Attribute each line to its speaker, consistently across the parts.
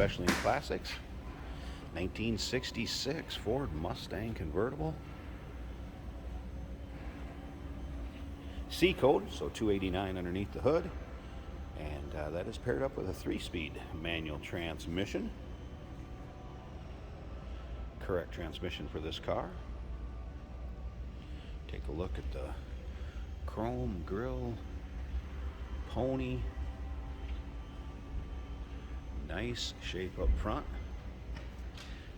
Speaker 1: especially in classics. 1966 Ford Mustang convertible. C code, so 289 underneath the hood. And that is paired up with a 3-speed manual transmission. Correct transmission for this car. Take a look at the chrome grille, pony. Nice shape up front.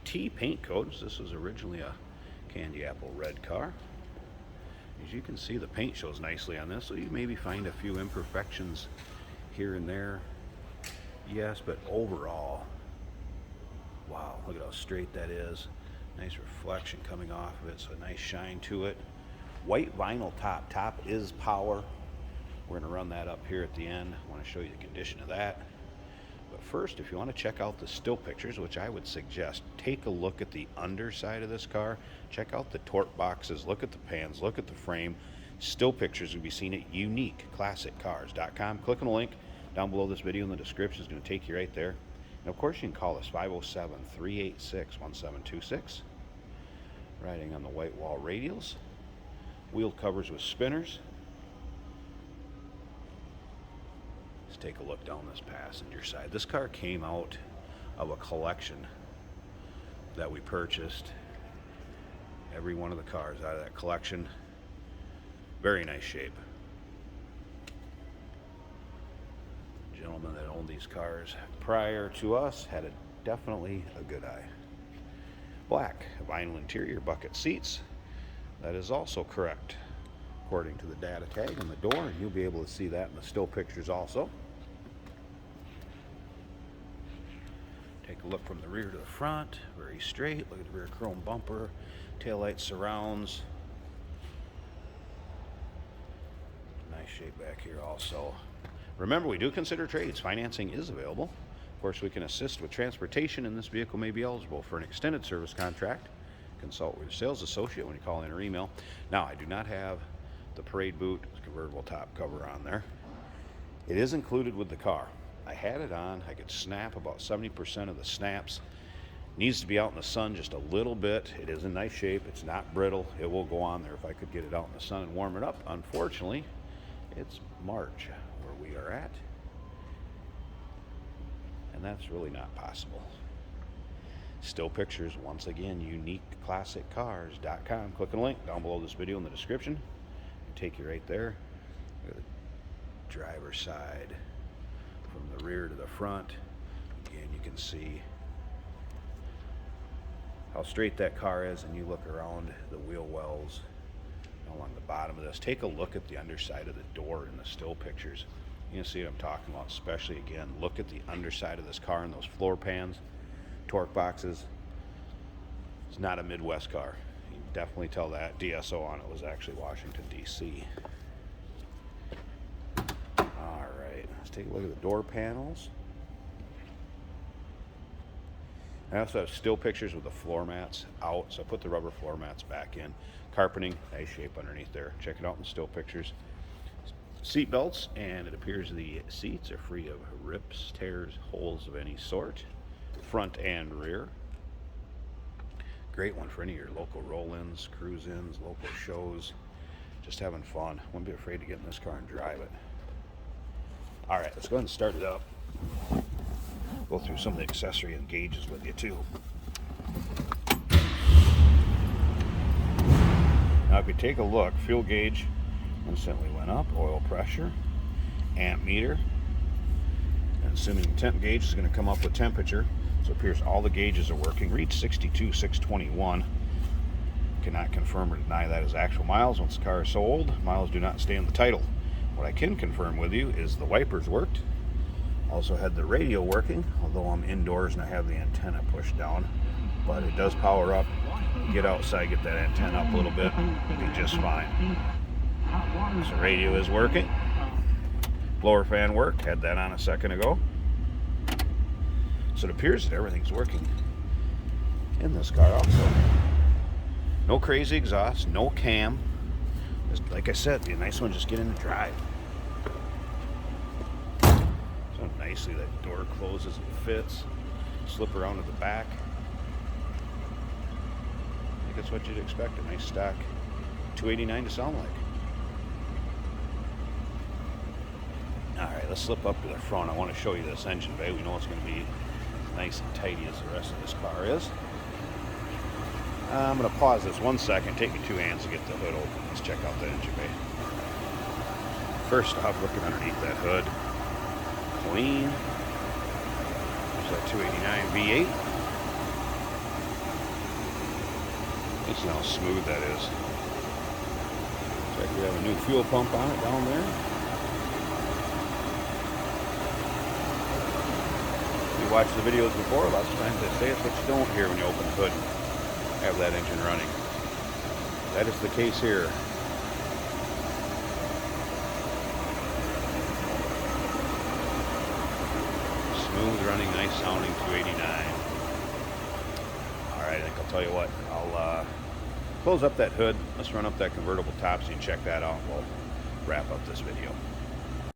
Speaker 1: T paint codes. This was originally a candy apple red car. As you can see, the paint shows nicely on this, so you maybe find a few imperfections here and there. Yes, but overall, wow, look at how straight that is. Nice reflection coming off of it, so a nice shine to it. White vinyl top. Top is power. We're going to run that up here at the end. I want to show you the condition of that. But first, if you want to check out the still pictures, which I would suggest, take a look at the underside of this car. Check out the torque boxes, look at the pans, look at the frame. Still pictures can be seen at uniqueclassiccars.com. Click on the link down below this video in the description. It's going to take you right there. And of course, you can call us 507-386-1726. Riding on the white wall radials. Wheel covers with spinners. Let's take a look down this passenger side. This car came out of a collection that we purchased. Every one of the cars out of that collection. Very nice shape. Gentleman that owned these cars prior to us had definitely a good eye. Black vinyl interior, bucket seats. That is also correct according to the data tag on the door, and you'll be able to see that in the still pictures also. Take a look from the rear to the front, very straight. Look at the rear chrome bumper, taillight surrounds. Nice shape back here also. Remember, we do consider trades. Financing is available. Of course, we can assist with transportation, and this vehicle may be eligible for an extended service contract. Consult with your sales associate when you call in or email. Now, I do not have the parade boot convertible top cover on there. It is included with the car. I had it on. I could snap about 70% of the snaps. Needs to be out in the sun just a little bit. It is in nice shape. It's not brittle. It will go on there if I could get it out in the sun and warm it up. Unfortunately, it's March where we are at, and that's really not possible. Still pictures, once again, uniqueclassiccars.com. Click on the link down below this video in the description. It'll take you right there. Look at the driver's side from the rear to the front. Again, you can see how straight that car is, and you look around the wheel wells along the bottom of this. Take a look at the underside of the door in the still pictures. You can see what I'm talking about, especially, again, look at the underside of this car and those floor pans. Torque boxes. It's not a Midwest car. You can definitely tell that. DSO on it was actually Washington, D.C. Alright, let's take a look at the door panels. I also have still pictures with the floor mats out, so I put the rubber floor mats back in. Carpeting, nice shape underneath there. Check it out in the still pictures. Seat belts, and it appears the seats are free of rips, tears, holes of any sort. Front and rear. Great one for any of your local roll-ins, cruise-ins, local shows. Just having fun. Wouldn't be afraid to get in this car and drive it. All right, let's go ahead and start it up. Go through some of the accessory and gauges with you too. Now, if you take a look, fuel gauge instantly went up. Oil pressure, amp meter. And assuming the temp gauge is going to come up with temperature. So it appears all the gauges are working. Reached 62,621. Cannot confirm or deny that as actual miles. Once the car is sold, miles do not stay in the title. What I can confirm with you is the wipers worked. Also had the radio working, although I'm indoors and I have the antenna pushed down. But it does power up. Get outside, get that antenna up a little bit, it'll be just fine. So radio is working. Blower fan worked, had that on a second ago. So it appears that everything's working in this car also. No crazy exhaust, no cam. Just, like I said, be a nice one, just get in and drive. So nicely that door closes and fits. Slip around to the back. I think that's what you'd expect, a nice stock 289 to sound like. Alright, let's slip up to the front. I want to show you this engine bay. We know it's going to be nice and tidy as the rest of this car is. I'm going to pause this 1 second, take me 2 hands to get the hood open. Let's check out the engine bay. First off, looking underneath that hood, clean. There's that 289 V8. Listen how smooth that is. Looks like we have a new fuel pump on it down there. You watched the videos before, lots of times they say it's what you don't hear when you open the hood and have that engine running. That is the case here. Smooth running, nice sounding 289. Alright, I think I'll tell you what, I'll close up that hood, let's run up that convertible top so you can check that out, and we'll wrap up this video.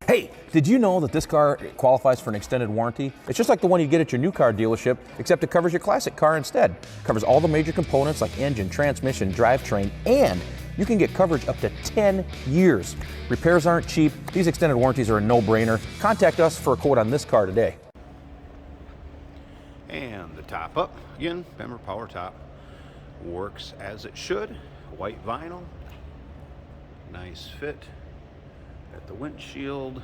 Speaker 2: Hey, did you know that this car qualifies for an extended warranty? It's just like the one you get at your new car dealership, except it covers your classic car instead. It covers all the major components like engine, transmission, drivetrain, and you can get coverage up to 10 years. Repairs aren't cheap. These extended warranties are a no-brainer. Contact us for a quote on this car today.
Speaker 1: And the top up, again, Bemmer power top, works as it should. White vinyl, nice fit at the windshield,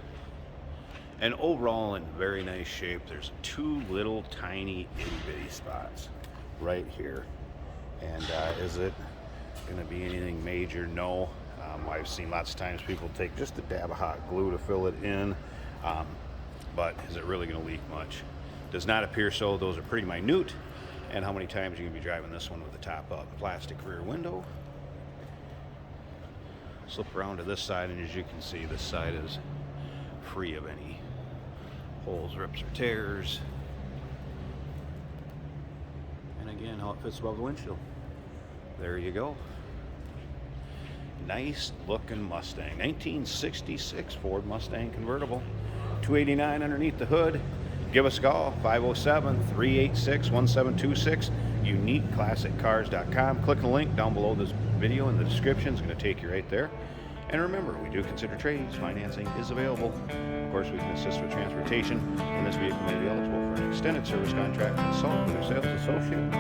Speaker 1: and overall in very nice shape. There's 2 little tiny itty-bitty spots right here. And is it going to be anything major? No. I've seen lots of times people take just a dab of hot glue to fill it in, but is it really going to leak much? Does not appear so. Those are pretty minute. And how many times are you going to be driving this one with the top up? Plastic rear window. Slip around to this side, and as you can see, this side is free of any holes, rips, or tears. And again, how it fits above the windshield. There you go. Nice looking Mustang. 1966 Ford Mustang convertible. 289 underneath the hood. Give us a call, 507-386-1726, uniqueclassiccars.com. Click the link down below this video in the description. It's going to take you right there. And remember, we do consider trades. Financing is available. Of course, we can assist with transportation, and this vehicle may be eligible for an extended service contract. Consult with your sales associate.